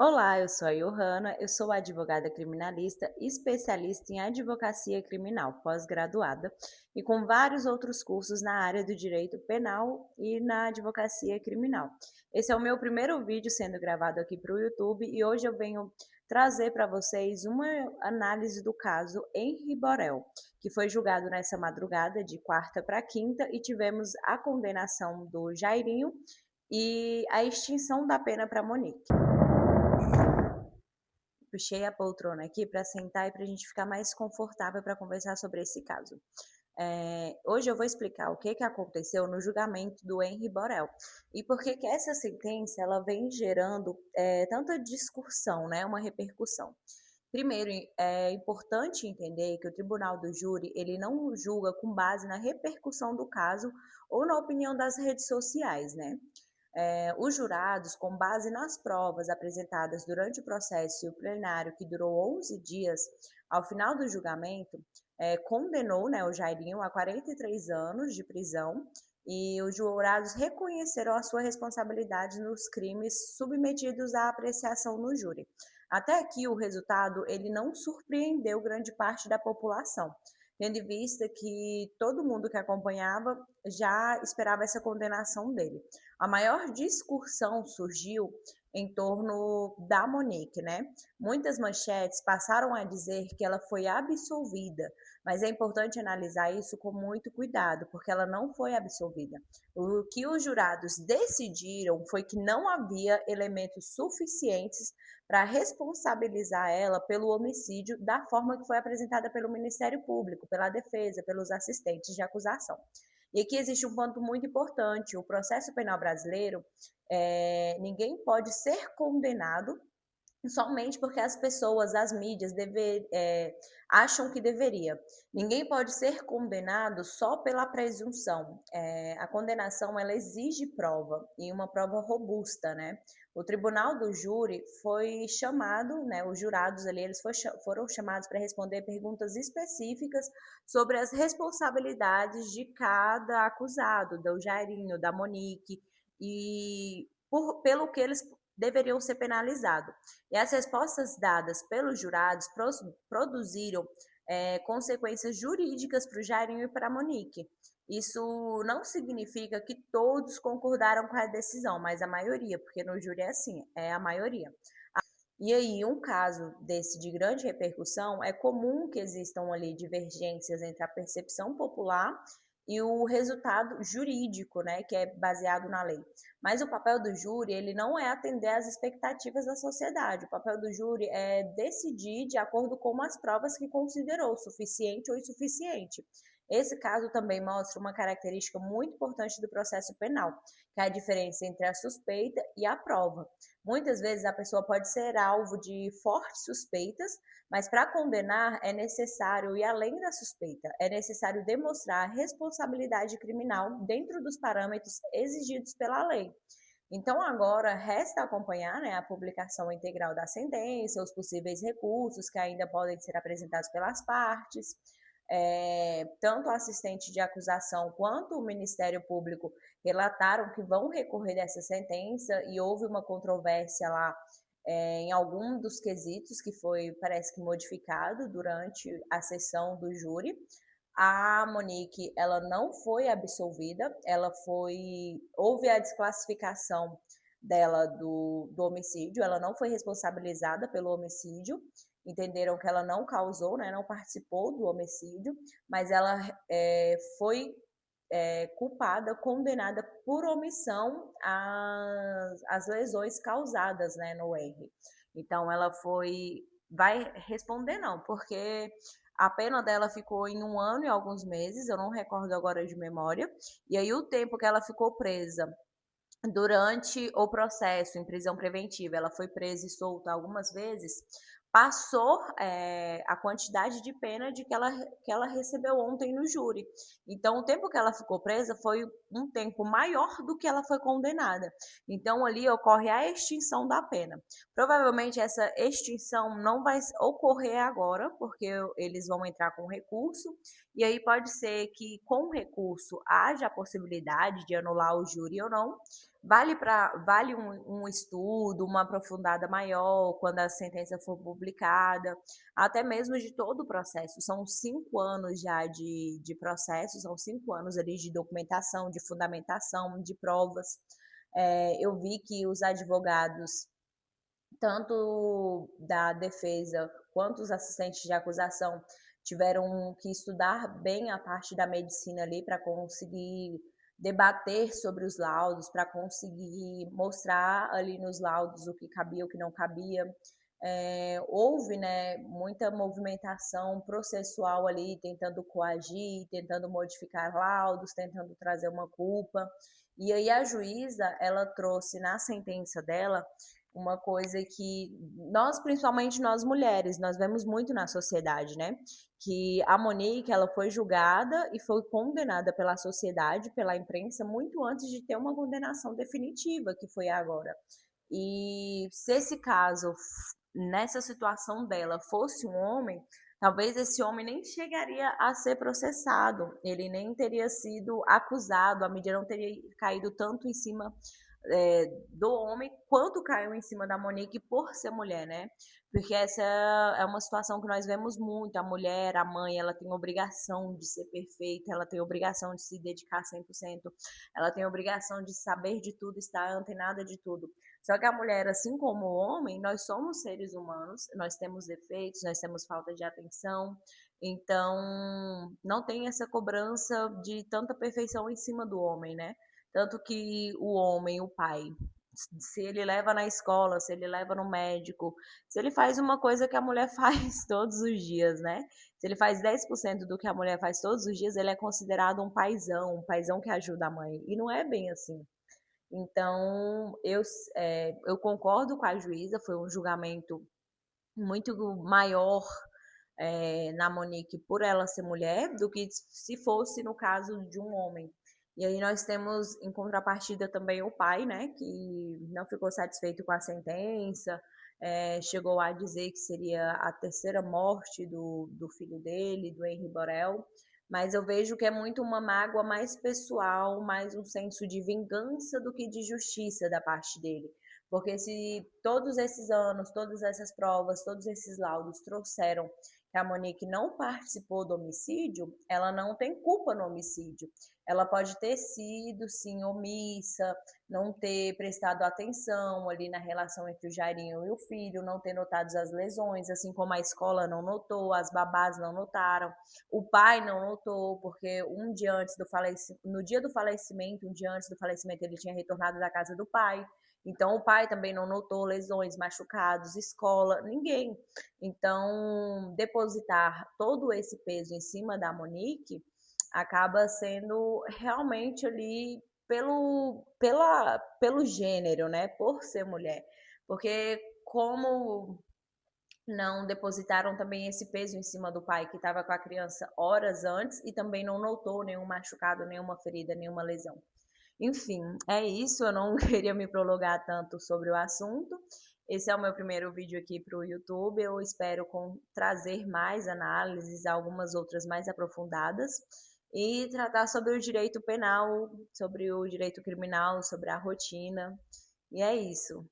Olá, eu sou a Johanna, eu sou advogada criminalista, especialista em advocacia criminal, pós-graduada, e com vários outros cursos na área do direito penal e na advocacia criminal. Esse é o meu primeiro vídeo sendo gravado aqui para o YouTube e hoje eu venho trazer para vocês uma análise do caso Henri Borel, que foi julgado nessa madrugada de quarta para quinta e tivemos a condenação do Jairinho e a extinção da pena para Monique. Puxei a poltrona aqui para sentar e para a gente ficar mais confortável para conversar sobre esse caso. Hoje eu vou explicar o que aconteceu no julgamento do Henri Borel e por que essa sentença ela vem gerando tanta discussão, né, uma repercussão. Primeiro, é importante entender que o tribunal do júri ele não julga com base na repercussão do caso ou na opinião das redes sociais, né? Os jurados, com base nas provas apresentadas durante o processo plenário, que durou 11 dias, ao final do julgamento, condenou, né, o Jairinho a 43 anos de prisão e os jurados reconheceram a sua responsabilidade nos crimes submetidos à apreciação no júri. Até aqui, o resultado ele não surpreendeu grande parte da população, tendo em vista que todo mundo que acompanhava já esperava essa condenação dele. A maior discussão surgiu em torno da Monique, né? Muitas manchetes passaram a dizer que ela foi absolvida, mas é importante analisar isso com muito cuidado, porque ela não foi absolvida. O que os jurados decidiram foi que não havia elementos suficientes para responsabilizar ela pelo homicídio da forma que foi apresentada pelo Ministério Público, pela defesa, pelos assistentes de acusação. E aqui existe um ponto muito importante: o processo penal brasileiro, ninguém pode ser condenado somente porque as pessoas, as mídias, acham que deveria. Ninguém pode ser condenado só pela presunção. A condenação ela exige prova, e uma prova robusta, né? O tribunal do júri foi chamado, né? Os jurados ali foram chamados para responder perguntas específicas sobre as responsabilidades de cada acusado, do Jairinho, da Monique, e pelo que eles deveriam ser penalizados. E as respostas dadas pelos jurados produziram consequências jurídicas para o Jairinho e para a Monique. Isso não significa que todos concordaram com a decisão, mas a maioria, porque no júri é assim, é a maioria. E aí, um caso desse de grande repercussão, é comum que existam ali divergências entre a percepção popular e o resultado jurídico, né, que é baseado na lei. Mas o papel do júri, ele não é atender às expectativas da sociedade. O papel do júri é decidir de acordo com as provas que considerou suficiente ou insuficiente. Esse caso também mostra uma característica muito importante do processo penal, que é a diferença entre a suspeita e a prova. Muitas vezes a pessoa pode ser alvo de fortes suspeitas, mas para condenar é necessário ir além da suspeita, é necessário demonstrar a responsabilidade criminal dentro dos parâmetros exigidos pela lei. Então agora resta acompanhar, né, a publicação integral da sentença, os possíveis recursos que ainda podem ser apresentados pelas partes. Tanto o assistente de acusação quanto o Ministério Público relataram que vão recorrer dessa sentença e houve uma controvérsia lá em algum dos quesitos que foi, parece que modificado durante a sessão do júri. A Monique, ela não foi absolvida, houve a desclassificação dela do homicídio, ela não foi responsabilizada pelo homicídio, entenderam que ela não causou, né, não participou do homicídio, mas ela foi culpada, condenada por omissão às lesões causadas, né, no R. Então ela vai responder não, porque a pena dela ficou em 1 ano e alguns meses, eu não recordo agora de memória, e aí o tempo que ela ficou presa durante o processo em prisão preventiva, ela foi presa e solta algumas vezes, passou a quantidade de pena que ela recebeu ontem no júri. Então, o tempo que ela ficou presa foi um tempo maior do que ela foi condenada. Então, ali ocorre a extinção da pena. Provavelmente, essa extinção não vai ocorrer agora, porque eles vão entrar com recurso, e aí pode ser que com recurso haja a possibilidade de anular o júri ou não, vale um estudo, uma aprofundada maior quando a sentença for publicada, até mesmo de todo o processo. São 5 anos já de processo, são 5 anos ali de documentação, de fundamentação, de provas. Eu vi que os advogados, tanto da defesa quanto os assistentes de acusação, tiveram que estudar bem a parte da medicina ali para conseguir debater sobre os laudos, para conseguir mostrar ali nos laudos o que cabia, o que não cabia. Houve, né, muita movimentação processual ali, tentando coagir, tentando modificar laudos, tentando trazer uma culpa. E aí a juíza, ela trouxe na sentença dela uma coisa que nós, principalmente nós mulheres, nós vemos muito na sociedade, né? Que a Monique, ela foi julgada e foi condenada pela sociedade, pela imprensa, muito antes de ter uma condenação definitiva, que foi agora. E se esse caso, nessa situação dela, fosse um homem, talvez esse homem nem chegaria a ser processado, ele nem teria sido acusado, a mídia não teria caído tanto em cima do homem quanto caiu em cima da Monique por ser mulher, né? Porque essa é uma situação que nós vemos muito. A mulher, a mãe, ela tem obrigação de ser perfeita, ela tem obrigação de se dedicar 100%, ela tem obrigação de saber de tudo, estar antenada de tudo. Só que a mulher, assim como o homem, nós somos seres humanos, nós temos defeitos, nós temos falta de atenção, então não tem essa cobrança de tanta perfeição em cima do homem, né? Tanto que o homem, o pai, se ele leva na escola, se ele leva no médico, se ele faz uma coisa que a mulher faz todos os dias, né? Se ele faz 10% do que a mulher faz todos os dias, ele é considerado um paizão que ajuda a mãe. E não é bem assim. Então, eu concordo com a juíza, foi um julgamento muito maior na Monique por ela ser mulher do que se fosse no caso de um homem. E aí nós temos em contrapartida também o pai, né, que não ficou satisfeito com a sentença, chegou a dizer que seria a terceira morte do filho dele, do Henri Borel, mas eu vejo que é muito uma mágoa mais pessoal, mais um senso de vingança do que de justiça da parte dele. Porque se todos esses anos, todas essas provas, todos esses laudos trouxeram que a Monique não participou do homicídio, ela não tem culpa no homicídio. Ela pode ter sido, sim, omissa, não ter prestado atenção ali na relação entre o Jairinho e o filho, não ter notado as lesões, assim como a escola não notou, as babás não notaram, o pai não notou, porque no dia do falecimento, um dia antes do falecimento, ele tinha retornado da casa do pai. Então, o pai também não notou lesões, machucados, escola, ninguém. Então, depositar todo esse peso em cima da Monique acaba sendo realmente ali pelo gênero, né? Por ser mulher. Porque como não depositaram também esse peso em cima do pai que estava com a criança horas antes e também não notou nenhum machucado, nenhuma ferida, nenhuma lesão. Enfim, é isso. Eu não queria me prolongar tanto sobre o assunto. Esse é o meu primeiro vídeo aqui para o YouTube. Eu espero trazer mais análises, algumas outras mais aprofundadas, e tratar sobre o direito penal, sobre o direito criminal, sobre a rotina. E é isso.